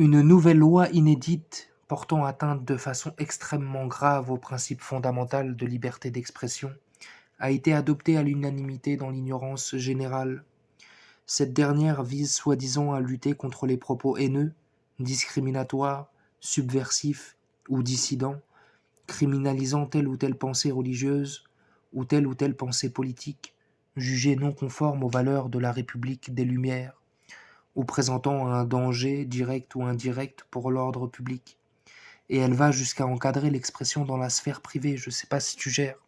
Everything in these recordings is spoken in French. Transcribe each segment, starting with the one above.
Une nouvelle loi inédite portant atteinte de façon extrêmement grave au principe fondamental de liberté d'expression a été adoptée à l'unanimité dans l'ignorance générale. Cette dernière vise soi-disant à lutter contre les propos haineux, discriminatoires, subversifs ou dissidents, criminalisant telle ou telle pensée religieuse ou telle pensée politique, jugée non conforme aux valeurs de la République des Lumières, ou présentant un danger direct ou indirect pour l'ordre public. Et elle va jusqu'à encadrer l'expression dans la sphère privée, je ne sais pas si tu gères.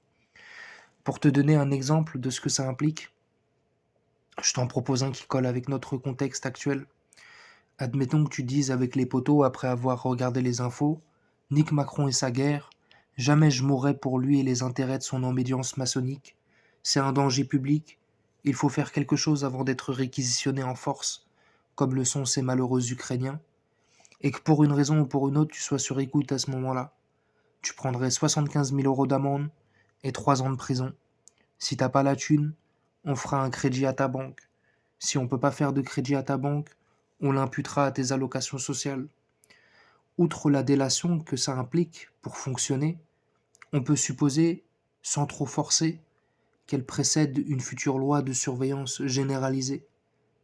Pour te donner un exemple de ce que ça implique, je t'en propose un qui colle avec notre contexte actuel. Admettons que tu dises avec les potos, après avoir regardé les infos, nique Macron et sa guerre, jamais je mourrai pour lui et les intérêts de son obédience maçonnique. C'est un danger public, il faut faire quelque chose avant d'être réquisitionné en force, comme le sont ces malheureux Ukrainiens, et que pour une raison ou pour une autre, tu sois sur écoute à ce moment-là. Tu prendrais 75 000 € d'amende et 3 ans de prison. Si t'as pas la thune, on fera un crédit à ta banque. Si on peut pas faire de crédit à ta banque, on l'imputera à tes allocations sociales. Outre la délation que ça implique pour fonctionner, on peut supposer, sans trop forcer, qu'elle précède une future loi de surveillance généralisée,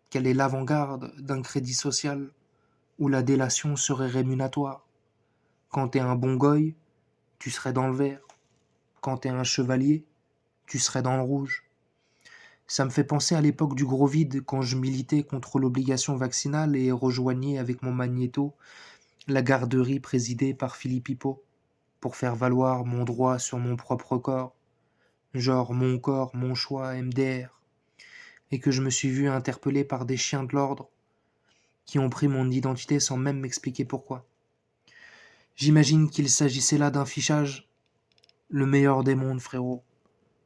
qu'elle est l'avant-garde d'un crédit social où la délation serait rémunératoire. Quand t'es un bon goy, tu serais dans le vert. Quand t'es un chevalier, tu serais dans le rouge. Ça me fait penser à l'époque du gros vide, quand je militais contre l'obligation vaccinale et rejoignais avec mon magnéto la garderie présidée par Philippe Hippo, pour faire valoir mon droit sur mon propre corps, genre mon corps, mon choix, MDR, et que je me suis vu interpellé par des chiens de l'ordre qui ont pris mon identité sans même m'expliquer pourquoi. J'imagine qu'il s'agissait là d'un fichage, le meilleur des mondes, frérot.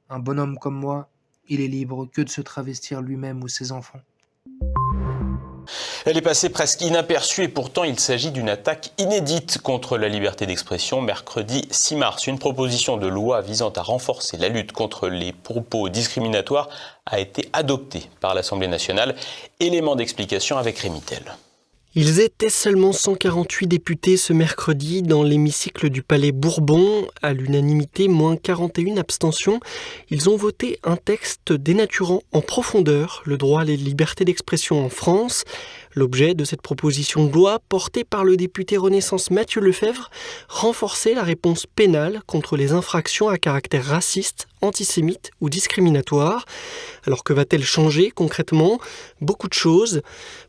Un bonhomme comme moi, il est libre que de se travestir lui-même ou ses enfants. Elle est passée presque inaperçue et pourtant il s'agit d'une attaque inédite contre la liberté d'expression. Mercredi 6 mars, une proposition de loi visant à renforcer la lutte contre les propos discriminatoires a été adoptée par l'Assemblée nationale. Élément d'explication avec Rémi Tell. Ils étaient seulement 148 députés ce mercredi dans l'hémicycle du Palais Bourbon. À l'unanimité, moins 41 abstentions. Ils ont voté un texte dénaturant en profondeur le droit à la liberté d'expression en France. L'objet de cette proposition de loi, portée par le député Renaissance Mathieu Lefebvre, renforçait la réponse pénale contre les infractions à caractère raciste, antisémite ou discriminatoire. Alors que va-t-elle changer concrètement ? Beaucoup de choses.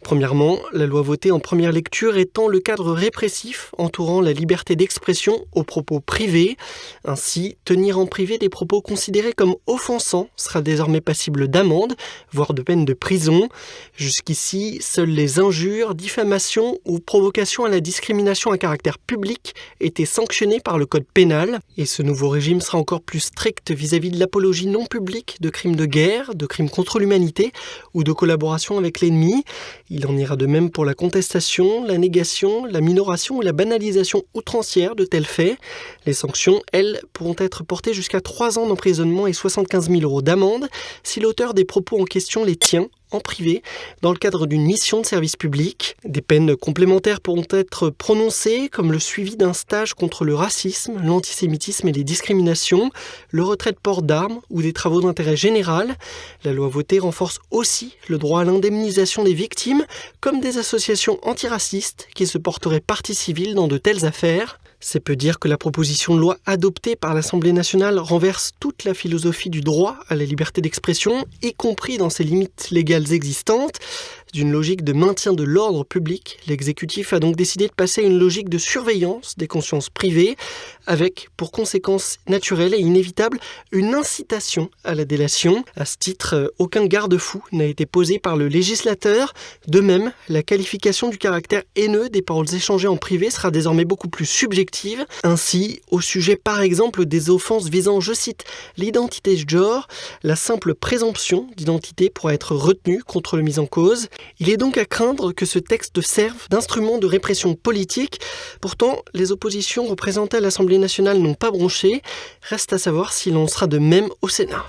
Premièrement, la loi votée en première lecture étend le cadre répressif entourant la liberté d'expression aux propos privés. Ainsi, tenir en privé des propos considérés comme offensants sera désormais passible d'amende, voire de peine de prison. Jusqu'ici, seules les injures, diffamations ou provocations à la discrimination à caractère public étaient sanctionnées par le code pénal. Et ce nouveau régime sera encore plus strict vis-à-vis de l'apologie non publique de crimes de guerre, de crimes contre l'humanité ou de collaboration avec l'ennemi. Il en ira de même pour la contestation, la négation, la minoration ou la banalisation outrancière de tels faits. Les sanctions, elles, pourront être portées jusqu'à 3 ans d'emprisonnement et 75 000 € d'amende si l'auteur des propos en question les tient en privé, dans le cadre d'une mission de service public. Des peines complémentaires pourront être prononcées, comme le suivi d'un stage contre le racisme, l'antisémitisme et les discriminations, le retrait de port d'armes ou des travaux d'intérêt général. La loi votée renforce aussi le droit à l'indemnisation des victimes, comme des associations antiracistes qui se porteraient partie civile dans de telles affaires. C'est peu dire que la proposition de loi adoptée par l'Assemblée nationale renverse toute la philosophie du droit à la liberté d'expression, y compris dans ses limites légales existantes. D'une logique de maintien de l'ordre public, l'exécutif a donc décidé de passer à une logique de surveillance des consciences privées, avec pour conséquence naturelle et inévitable une incitation à la délation. À ce titre, aucun garde-fou n'a été posé par le législateur. De même, la qualification du caractère haineux des paroles échangées en privé sera désormais beaucoup plus subjective. Ainsi, au sujet par exemple des offenses visant, je cite, l'identité de genre, la simple présomption d'identité pourra être retenue contre le mis en cause. Il est donc à craindre que ce texte serve d'instrument de répression politique. Pourtant, les oppositions représentées à l'Assemblée nationale n'ont pas bronché. Reste à savoir s'il en sera de même au Sénat.